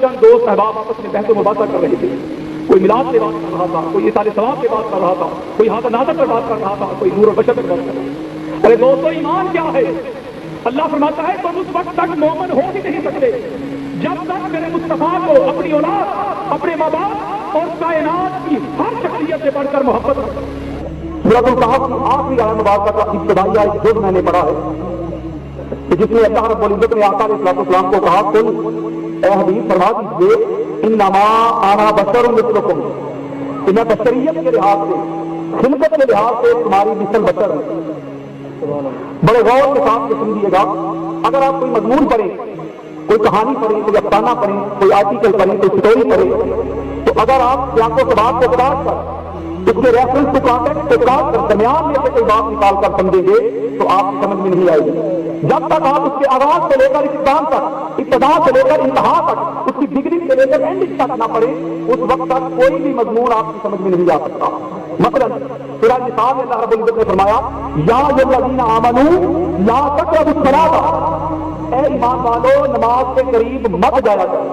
چند دوست احباب آپس میں بحث و مباحثہ کر رہے تھے. کوئی میلاد سے بات کر رہا تھا, کوئی اصال ثواب سے بات کر رہا تھا, کوئی حاضر ناظر پر بات کر رہا تھا, کوئی نور و بشر پر بات کر رہا تھا. ارے دوستو, ایمان کیا ہے؟ اللہ فرماتا ہے تم اس وقت تک مومن ہو ہی نہیں سکتے جب تک میرے مصطفیٰ کو اپنی اولاد, اپنے ماں باپ اور کائنات کی ہر شخصیت سے بڑھ کر محبت کرو. سورۃ الکہف کی آخری آیت مبارکہ کا ابتدائی آیت جو میں نے پڑھا ہے, جس میں اللہ رب العزت نے آقا علیہ السلام کو کہا, قل اے حبیب فرما دیجیے, انما انا بشر مثلکم, کہ میں بشریت کے لحاظ سے, خلقت کے لحاظ سے تمہاری مثل بشر ہوں. بڑے غور کے ساتھ یہ سمجھیے گا, اگر آپ کوئی مضمون پڑھیں, کوئی کہانی پڑھیں, کوئی افسانہ پڑھیں, کوئی آرٹیکل پڑھیں, کوئی اسٹوری پڑھیں, تو اگر آپ سیاق و سباق کو کاٹ کر, اس کے ریفرنس کو کانٹیکٹ کو کاٹ کر درمیان میں سے کوئی بات نکال کر سمجھیں گے تو آپ کی سمجھ میں نہیں آئے گی. جب تک آپ اس کے آغاز سے لے کر اختتام تک, ابتدا سے لے کر انتہا تک, اس کی بگننگ سے لے کر اینڈنگ تک نہ پڑھیں, اس وقت تک کوئی بھی مضمون آپ کی سمجھ میں نہیں آ سکتا. مثلا سورہ نساء میں اللہ رب العزت نے فرمایا, یا الذین آمنوا لا تقربوا الصلاۃ, اے ایمان والو نماز کے قریب مت جایا کرو.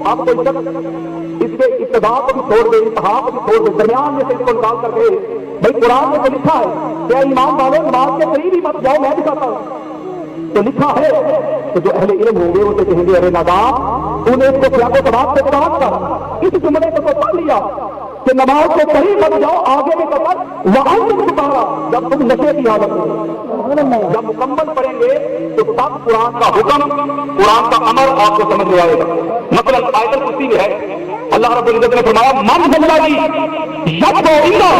آپ کوئی شخص اس کے ابتدا کو بھی چھوڑ دے, انتہا کو بھی چھوڑ دے, درمیان میں سے اس کو نکال کر کے بھائی قرآن میں تو لکھا ہے کہ ایمان والو نماز کے قریب ہی مت جاؤ, میں دکھاتا ہوں, تو لکھا ہے, تو جو اہل علم ہوں گے وہ تو کہیں گے ارے نادان, تو نے اس کو سیاق و سباق سے کاٹ کر اس جملے کو تو پڑھ لیا کہ نماز کے قریب مت جاؤ, آگے میں کر وانتم سکارا, جب تم نشے کی حالت میں, جب مکمل پڑھیں گے تو تب قرآن کا حکم, قرآن کا امر آپ کو سمجھ میں آئے گا. مثلا آیت الکرسی میں ہے, اللہ رب العزت نے فرمایا, من زلہ یشفع عنده,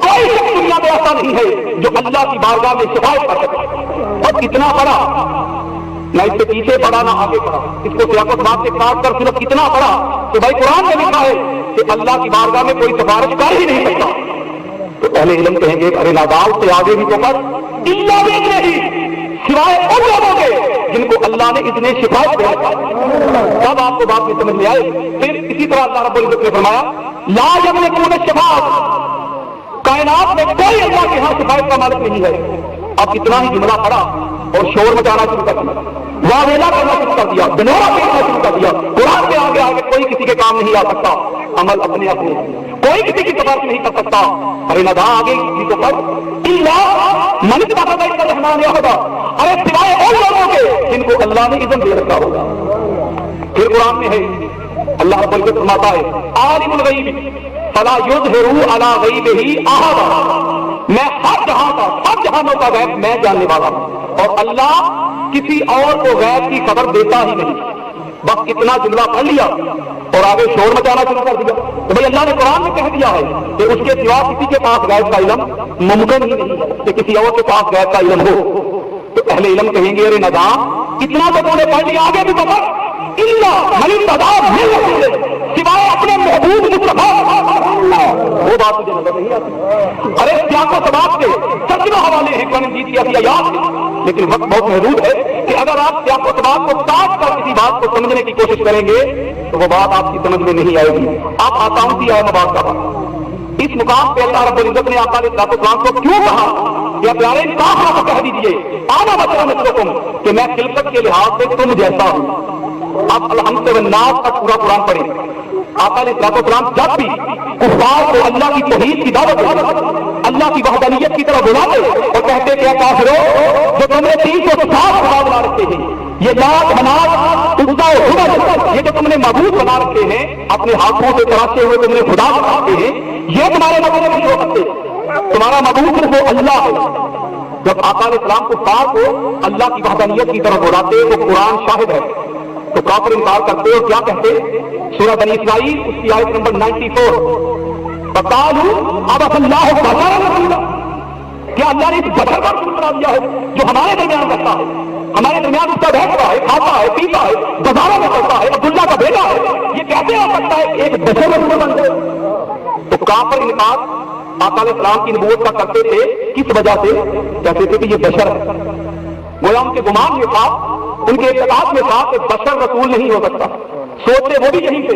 کوئی شخص دنیا میں ایسا نہیں ہے جو اللہ کی بارگاہ میں شفاعت کر سکے. اور کتنا پڑھا, نہ اس سے پیچھے پڑھا نہ آگے پڑھا, اس کو سیاق و سباق سے کاٹ کر صرف کتنا پڑھا کہ بھائی قرآن میں لکھا ہے کہ اللہ کی بارگاہ میں کوئی سفارش کر ہی نہیں سکتا. تو اہل علم کہیں گے ارے نادال سے آگے بھی تو پڑھ, الا نہیں سوائے ان لوگوں کے جن کو اللہ نے اتنے شفاعت دیا, تب آپ کو بات میں سمجھ میں آئے. پھر اسی طرح اللہ رب العزت نے فرمایا, لا یملکون الشفاعۃ, کائنات میں کوئی اللہ کے ہاں شفاعت کا مالک نہیں ہے. اب اتنا ہی جملہ پڑا اور شور مچانا شروع کر دیا, واویلا کرنا شروع کر دیا, گنورا کرنا شروع کر دیا. قرآن کے آگے آگے کوئی کسی کے کام نہیں آ سکتا, عمل اپنے اپنے, کوئی کسی کی سفارش نہیں کر سکتا. ارے ندا آگے کسی کو کر الا من اتخذ عند الرحمن عہدا, ارے سوائے ان لوگوں کے جن کو اللہ نے اذن دے رکھا ہوگا. پھر قرآن میں ہے, اللہ رب العزت فرماتا ہے, عالم الغیب فلا یظہر علی غیبہ احدا, میں ہر جہاں کا, ہر جہانوں کا غیب میں جاننے والا ہوں, اور اللہ کسی اور کو غیب کی خبر دیتا ہی نہیں. بس اتنا جملہ پڑھ لیا اور آگے شور مچانا شروع کر دیا. تو بھائی اللہ نے قرآن میں کہہ دیا ہے کہ اس کے سوا کسی کے پاس غیب کا علم ممکن ہی نہیں کہ کسی اور کے پاس غیب کا علم ہو. تو اہل علم کہیں گے ارے ندام, اتنا تو تم نے پڑھ لیا, آگے بھی پڑھ, الا من اتبع من رسول, سوائے اپنے محبوب مصطفیٰ, وہ بات مجھے نظر نہیں آتی. ارے سیاق و سباق کے سچنا حوالے ہیں قرآن مجید کی آیات, لیکن وقت بہت محدود ہے کہ اگر آپ سیاق و سباق کو کاٹ کر کسی بات کو سمجھنے کی کوشش کریں گے تو وہ بات آپ کی سمجھ میں نہیں آئے گی. آپ آسان سی آئے بات کا اس مقام پہ اللہ رب العزت نے آقا علیہ السلام کو کیوں کہا کہ پیارے کافروں کو کہہ دیجیے آنا بچہ مثلکم, کہ میں خلقت کے لحاظ سے تم جیسا ہوں. اب الحمد والناس کا پورا قرآن پڑھیں. آقا علیہ السلام جب بھی کفار کو اللہ کی توحید کی دعوت دیتے, اللہ کی وحدانیت کی طرف بلاتے اور کہتے کہ کافروں, جو تم نے 360 خدا بنا رکھے ہیں, یہ لات منات عزا و ہبل, یہ جو تم نے معبود بنا رکھے ہیں, اپنے ہاتھوں سے تراشے ہوئے تم نے خدا بناتے ہیں, یہ تمہارے معبود نہیں ہو سکتے. تمہارا معبود صرف وہ اللہ ہے. جب آقا علیہ السلام کفار کو اللہ کی وحدانیت کی طرف بلاتے تو قرآن شاہد ہے, تو کافر انکار کرتے اور کیا کہتے, سورہ بنی اسرائیل اس کی آیت نمبر 94, فقالوا ابعث اللہ بشرا رسولا, کیا اللہ نے اس بشر کا رسول بنا دیا ہے جو ہمارے درمیان رہتا ہے, ہمارے درمیان اس کا رہتا ہے, کھاتا ہے, پیتا ہے, بازاروں میں چلتا ہے, عبداللہ کا بیٹا ہے, یہ کیسے ہو سکتا ہے ایک بشر رسول بن جائے. تو کافر انکار آقا علیہ السلام کی نبوت کا کرتے تھے, کس وجہ سے کہتے تھے کہ یہ بشر ہے. گویا ان کے گمان میں تھا, ان کے اعتقاد میں تھا کہ بشر رسول نہیں ہو سکتا. سوچتے وہ بھی یہی تھے.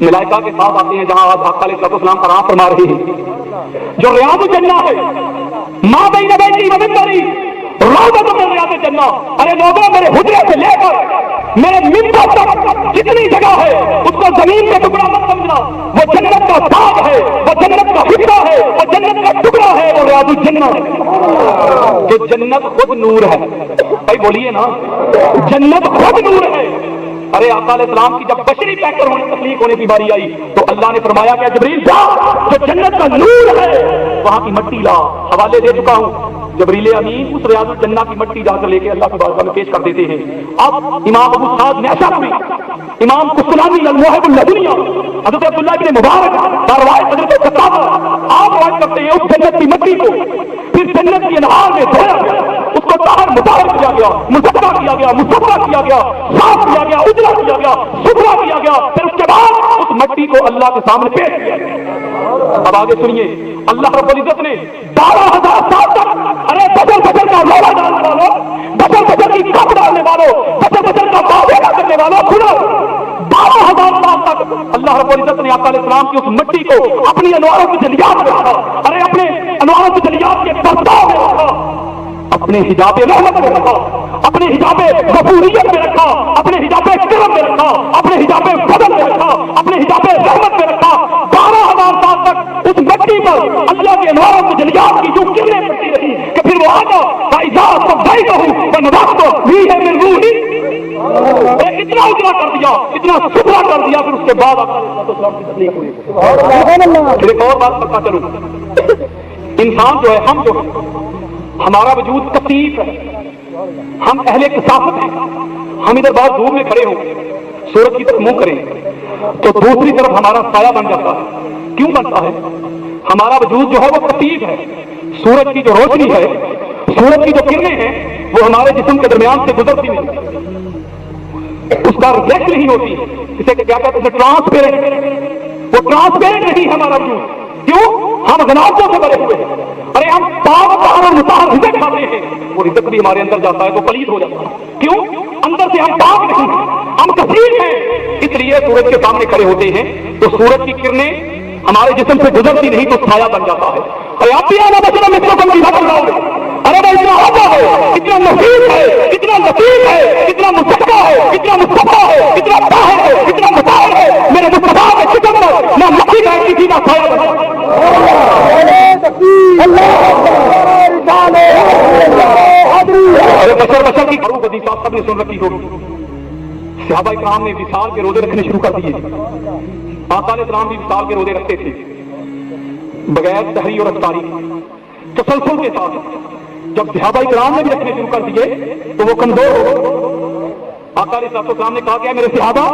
ملائکہ کے ساتھ آتے ہیں جہاں آج آقا علیہ السلام آرام فرما رہے ہیں، جو ریاض الجنہ ہے، ماں بین بیتی و منبری روضۃ من ریاض الجنہ. ارے لوگوں، میرے حجرے سے لے کر میرے منبر تک جتنی جگہ ہے اس کو زمین کا ٹکڑا مت سمجھنا، وہ جنت کا باغ ہے، وہ جنت کا حصہ ہے، وہ جنت کا ٹکڑا ہے، وہ ریاض الجنہ ہے. کہ جنت خود نور ہے. بھائی بولیے نا، جنت خود نور ہے. ارے آقا علیہ السلام کی جب بشری پیکر ہونے تخلیق ہونے کی باری آئی تو اللہ نے فرمایا کہ جبریل جا، جو جنت کا نور ہے وہاں کی مٹی لا. حوالے دے چکا ہوں، جبریل امین اس ریاض الجنہ کی مٹی جا کر لے کے اللہ کی بارگاہ میں پیش کر دیتے ہیں. اب امام ابو سعد نیشابوری، امام قسطلانی الموہب اللدنیہ، حضرت عبداللہ بن مبارک روایت حضرت خطاب آپ روایت کرتے ہیں اس جنت کی مٹی کو پھر جنت کی انہار میں دھویا گیا، اس کو طاہر مطہر کیا گیا، مزکا کیا گیا، مصفا کیا گیا، صاف کیا گیا، اجلا کیا گیا، ستھرا کیا گیا. پھر اس کے بعد اس مٹی کو اللہ کے سامنے پیش کیا گیا. اب آگے سنیے، اللہ رب العزت نے 12,000 سال تک، ارے بچر بچر کا رولا ڈالنے والوں، بچر بچر کی کپ ڈالنے والوں، بچر بچر کا معاہدہ کرنے والوں، سنو 12,000 سال تک اللہ رب العزت نے آقا علیہ السلام کی اس مٹی کو اپنی انواروں کی جلیات میں رکھا. ارے اپنے انواروں کی جلیات کے برتاؤ میں رکھا، اپنے حجاب رحمت میں رکھا، اپنے حجاب غفوریت میں رکھا، اپنے حجاب کرم میں رکھا، اپنے حجاب فضل میں رکھا، اپنے حجاب رحمت میں رکھا. 12,000 سال تک اس مٹی پر اللہ کے انواروں کی جلیات کی جو کرنیں پڑتی رہی کہ پھر وہ آگا فائزات تو بھائی کہوں وہ نواز تو بھی ہے من روحی. اتنا اتنا کر دیا، اتنا ستھرا کر دیا. پھر اس کے بعد پھر ایک اور بات پتا چلوں، انسان جو ہے، ہم جو ہے، ہمارا وجود کثیف ہے، ہم اہل کثافت ہیں. ہم ادھر بہت دور میں کھڑے ہوں، سورج کی طرف منہ کریں تو دوسری طرف ہمارا سایہ بن جاتا ہے. کیوں بنتا ہے؟ ہمارا وجود جو ہے وہ کثیف ہے. سورج کی جو روشنی ہے، سورج کی جو کرنیں ہیں وہ ہمارے جسم کے درمیان سے گزرتی نہیں، اس کا ریفلیکٹ نہیں ہوتی. اسے کیا کہتے ہیں؟ ٹرانسپیرنٹ. وہ ٹرانسپیرنٹ نہیں ہمارا وجود. کیوں؟ ہم غناؤں سے بھرے ہوئے ہیں. ارے ہم پاک اور مطہر رزق کھاتے ہیں، وہ رزق بھی ہمارے اندر جاتا ہے تو پلید ہو جاتا ہے. کیوں؟ اندر سے ہم پاک نہیں ہیں، ہم کثیر ہیں. اس لیے سورج کے سامنے کھڑے ہوتے ہیں تو سورج کی کرنیں ہمارے جسم سے گزرتی نہیں تو سایہ بن جاتا ہے. ارے آپ بھی آنا بچنا مصروں کو نہیں بن رہا ہوں. ارے بھائی اتنا ہوتا ہے، اتنا نفیس ہے، اتنا لطیف ہے، اتنا مصطفیٰ ہے، اتنا مصطفیٰ ہے، اتنا طاہر ہے، اتنا مطہر ہے. میرے مصطفیٰ کے شکر میں نہ مکھی بیٹھتی تھی نہ سایہ بنتا. ارے بشر بشر کی فروغ حدیث آپ سب نے سن رکھی ہوگی. صحابہ کرام نے وصال کے روزے رکھنے شروع کر دیے. آقا علیہ السلام بھی وصال کے روزے رکھتے تھے بغیر سحری اور افطاری، تسلسل کے ساتھ. جب صحابہ کرام نے بھی رکھنے شروع کر دیے تو وہ کمزور ہو گئے. آقا علیہ السلام نے کہا کہ میرے صحابہ،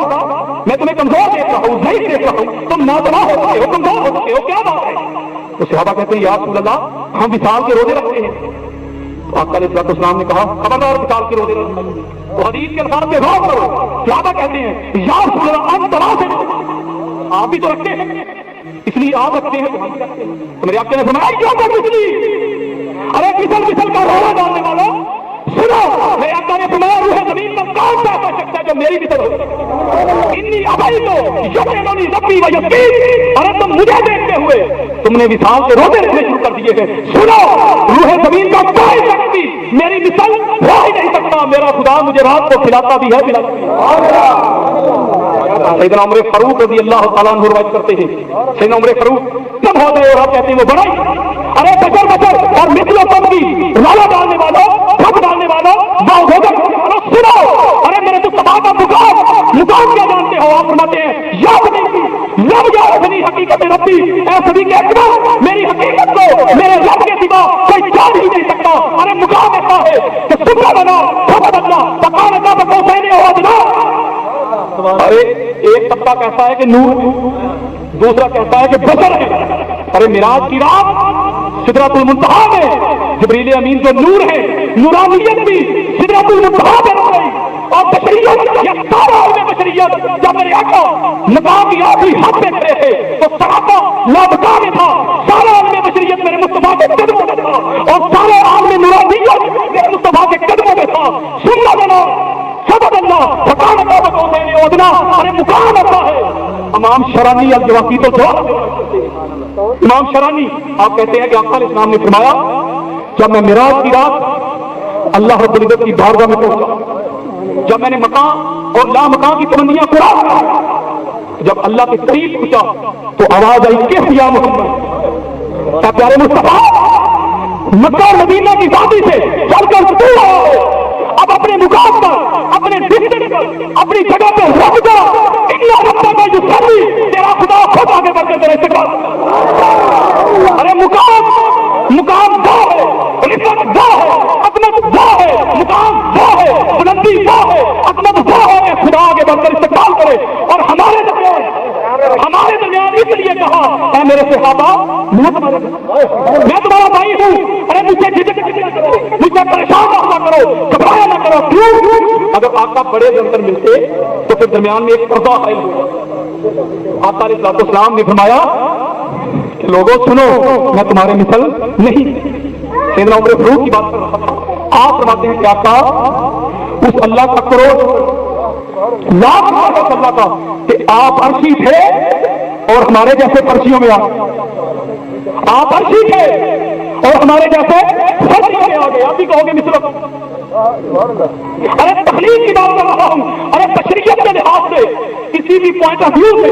میں تمہیں کمزور دیکھ رہا ہوں، نہیں دیکھ رہا ہوں، تم ناتواں ہو چکے ہو، کمزور ہو چکے ہو، کیا بات ہے؟ تو صحابہ کہتے ہیں یا رسول اللہ ہم وصال کے روزے رکھتے ہیں. تو آقا علیہ السلام نے کہا خبردار وصال کے روزے رکھتے ہیں. تو حدیث کے الفاظ پہ غور کرو. صحابہ کہتے ہیں یا رسول اللہ ہم طرح سے آپ بھی تو رکھتے ہیں، اس لیے آپ رکھتے ہیں تو ہم بھی رکھتے ہیں. تو میرے آقا نے فرمایا کیوں کر اس لیے؟ ارے مثل مثل کا رونا ڈالنے والوں سنو، میرے آقا نے فرمایا روح زمین پر کون سا ایسا شخص ہے جو میری مثل ہو؟ انی ابیتو یقیننی ربی و یقین. ارے تم مجھے دیکھتے ہوئے تم نے وصال کے روزے رکھنے شروع کر دیے ہیں. سنو، روح زمین کا کوئی شخص بھی میری مثل ہو ہی نہیں سکتا. میرا خدا مجھے رات کو کھلاتا بھی ہے پلاتا بھی ہے. سیدنا عمر فاروق رضی اللہ تعالیٰ عنہ روایت کرتے ہیں، سیدنا عمر فاروق تب ہوتے ہیں اور آپ کہتے ہیں وہ بڑا. ارے بچر بچر اور مثل و تم کی رالا ڈالنے والوں، تھپ ڈالنے والوں، سنو. ارے میرے تو تباہ کا مقام کیا جانتے ہو؟ آپ فرماتے ہیں یاد نہیں لب یادنی حقیقت ربی، اے سبھی کے اکبر میری حقیقت کو میرے رب کے سوا کوئی جان ہی نہیں سکتا. ارے مقام ایسا ہے کہ سبحا بنا تھپ بنا پکانے کا بکوسینے ہو جنا. ارے ایک طبقہ کہتا ہے کہ نور، دوسرا کہتا ہے کہ بشر ہے. ارے معراج کی رات سدرۃ المنتہا میں جبریل امین جو نور ہے، نورانیت بھی سدرۃ المنتہا پہ رہ گئی. اور بشریت یا سارا علم بشریت جب میرے آقا مقام کی آخری حد پہ کھڑے تھے تو صحابہ لابقا میں تھا. سارا علم بشریت میرے مصطفیٰ کے قدموں میں تھا اور سارا عالم نورانیت میرے مصطفیٰ کے قدموں میں تھا. سننا دینا سبب اللہ مقام اللہ کو دینے ادنا. ارے مقام ایسا ہے امام شرانی الجواقی تو امام شرانی آپ کہتے ہیں کہ آقا علیہ السلام نے فرمایا جب میں معراج کی رات اللہ رب العزت کی بارگاہ میں پہنچا، جب میں نے مقام اور لا مقام کی تمنیاں پورا، جب اللہ کے قریب پہنچا تو آواز آئی کس یا محمد، کیا پیارے مصطفیٰ مکہ اور مدینہ کی وادی سے چل کر تو اب اپنے مقام پر، اپنے ڈسٹرکٹ پر، اپنی جگہ پہ رک جا، اتنا رکھتا میں جو سبھی تیرا خدا خود آگے بڑھ کر تیرے سکھا۔ ارے مقام وہ ہے، رفت وہ ہے، عظمت وہ ہے، مقام وہ ہے، بلندی وہ ہے، عظمت وہ ہے کہ خدا آگے بڑھ کر استقبال کرے۔ اور ہمارے درمیان اس لیے کہا اے میرے صحابہ میں تمہارا بھائی ہوں، ارے مجھے پریشان نہ کرو، گھبرایا نہ کرو۔ کیوں؟ اگر آقا بڑے جنتر ملتے تو پھر درمیان میں ایک پردہ حائل ہوگا۔ آقا علیہ السلام نے فرمایا کہ لوگوں سنو میں تمہارے مثل نہیں، سیدنا عمر فاروق کی بات کر رہا تھا۔ آپ فرماتے ہیں کہ آقا اس اللہ کا کروڑ لاکھ اللہ کا کہ آپ عرشی تھے اور ہمارے جیسے فرشیوں میں آ گئے، آپ عرشی تھے اور ہمارے جیسے فرشیوں میں آ گئے۔ آپ بھی کہو گے مثل، ارے تخلیق کی بات کر رہا ہوں، ارے بشریت کے لحاظ سے کسی بھی پوائنٹ آف ویو سے،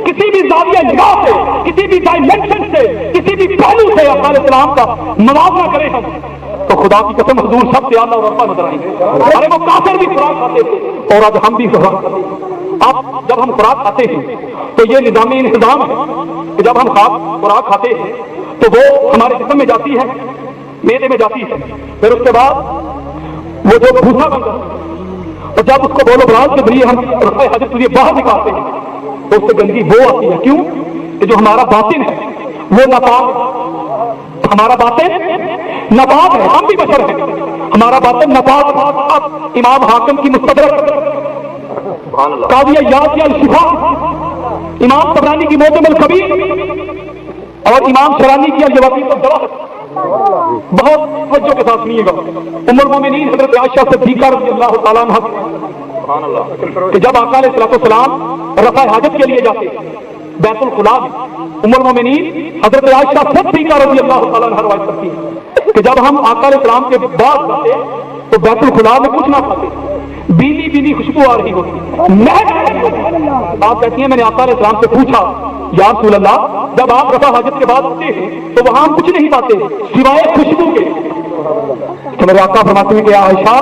کسی بھی زاویہ نگاہ سے، کسی بھی ڈائمینشن سے، کسی بھی پہلو سے آقا علیہ السلام کا موازنہ کریں ہم تو خدا کی قسم حضور سب سے اعلیٰ اور ارفع نظر آئیں گے۔ ارے وہ کافر بھی خوراک کھاتے تھے اور آج ہم بھی خوراک کھاتے ہیں۔ اب جب ہم خوراک کھاتے ہیں تو یہ نظامی انتظام ہے کہ جب ہم خوراک کھاتے ہیں تو وہ ہمارے جسم میں جاتی ہے، معدے میں جاتی ہے، پھر اس کے بعد وہ جو بھوسا بنتا ہے اور جب اس کو بولو براز کے ذریعے ہم رفع حاجت کے لیے باہر نکالتے ہیں تو اس سے گندگی وہ آتی ہے۔ کیوں کہ جو ہمارا باطن ہے وہ ناپاک، ہمارا باطن ناپاک ہے، ہم بھی بشر ہیں، ہمارا باطن ناپاک۔ اب امام حاکم کی مستدرک قاضی عیاض کی الشفا، امام طبرانی کی معجم الکبیر اور امام شرانی کی الجواقی الجواہر، بہت توجہ کے ساتھ سنیے گا۔ ام المومنین حضرت عائشہ صدیقہ رضی اللہ تعالیٰ عنہ کہ جب آقا علیہ السلام رفع حاجت کے لیے جاتے بیت الخلاء میں، ام المومنین حضرت عائشہ صدیقہ رضی اللہ تعالیٰ عنہ روایت کرتی ہے کہ جب ہم آقا علیہ السلام کے بعد جاتے تو بیت الخلاء میں کچھ نہ کھاتے، بیلی بیلی خوشبو آ رہی ہوتی۔ آپ کہتی ہیں میں نے آقا علیہ السلام سے پوچھا یا رسول اللہ جب آپ رفع حاجت کے بعد ہوتے ہیں تو وہاں ہم کچھ نہیں پاتے سوائے خوشبو کے، تو میرے آقا فرماتے ہیں کہ عائشہ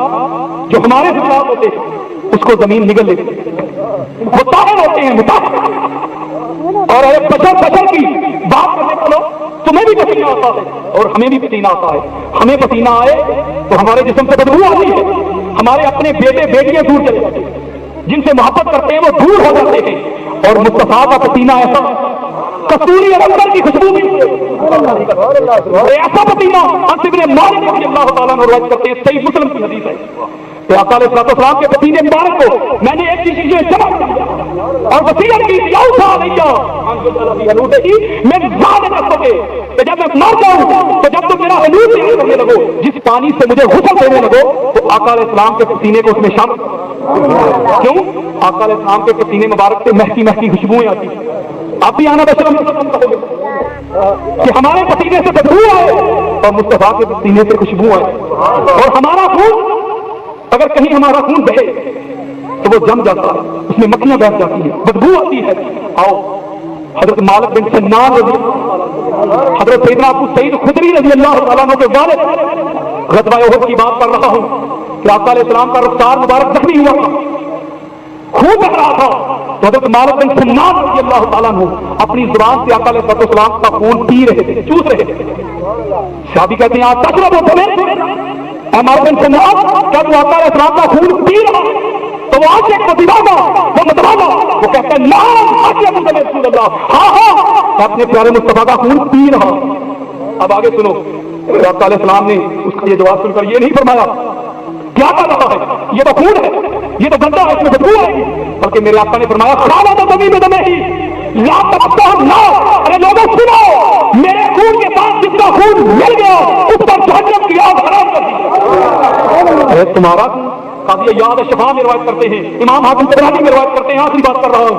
جو ہمارے خلاف ہوتے ہیں اس کو زمین نگل لیتی ہے، وہ طاہر ہوتے ہیں مطہر۔ اور بشر کی بات کرنے کو تمہیں بھی پسینہ آتا ہے اور ہمیں بھی پسینہ آتا ہے، ہمیں پسینہ آئے تو ہمارے جسم سے بدبو آتی ہے، ہمارے اپنے بیٹے بیٹیاں دور چلے جاتے ہیں، جن سے محبت کرتے ہیں وہ دور ہو جاتے ہیں، اور مصطفیٰ کا پسینہ ایسا کستوری اور عنبر کی خوشبو بھی ایسا پسینہ انس بن مالک رضی اللہ تعالیٰ عنہ روایت کرتے ہیں، صحیح مسلم کی حدیث ہے کہ آقا علیہ السلام کے پسینے مبارک کو میں نے ایک چیز جمع کیا اور وصیت کی میں جب میں مر جاؤں تو جب تم میرا حلول تیار کرنے لگو جس پانی سے مجھے غسل دینے لگو تو آقا علیہ السلام کے پسینے کو اس میں شامل۔ کیوں؟ آقا علیہ السلام کے پسینے مبارک سے مہکی مہکی خوشبوئیں آتی ہیں۔ آپ بھی آنا بشرم کہو گے کہ ہمارے پسینے سے بدبو آئے اور مصطفیٰ کے پسینے سے خوشبو آئے، اور ہمارا خون اگر کہیں ہمارا خون بہے تو وہ جم جاتا ہے، اس میں مکھیاں بیٹھ جاتی ہیں، بدبو آتی ہے۔ آؤ حضرت مالک بن سنان رضی حضرت سیدنا ابو سعید خدری رضی اللہ تعالیٰ عنہ کے والد، غزوہ احد کی بات کر رہا ہوں کہ آقا علیہ السلام کا رخسار مبارک زخمی ہوا تھا، خون بہ رہا تھا، تو حضرت مالک بن سنان رضی اللہ تعالیٰ عنہ اپنی زبان سے آقا علیہ السلام کا خون پی رہے تھے، چوس رہے تھے۔ صحابی کہتے ہیں آپ تشرب و تمہیں اے مالک بن سنان کیا تو آقا علیہ السلام کا خون پی رہا؟ تو وہ عاشق کو دیوانا، وہ متوانا، وہ کہتا ہے نعم عاشق رسول اللہ، ہاں ہاں اپنے پیارے مصطفیٰ کا خون پی رہا۔ اب آگے سنو، آقا علیہ السلام نے اس کا یہ جواب سن کر یہ نہیں فرمایا کیا کر رہا ہے یہ تو خون ہے، یہ تو گندا ہے، اس میں بدبو آئے گی، بلکہ میرے آقا نے فرمایا کھانا تو دمی میں دمے ہی لا تفتح لا۔ ارے لوگوں سنو، میرے خون کے پاس جس کا خون مل گیا اس پر جہنم کی آگ حرام کر دی۔ ارے تمہارا قاضی عیاض شفا میں روایت کرتے ہیں، امام حاکم طبرانی میں روایت کرتے ہیں، آخری بات کر رہا ہوں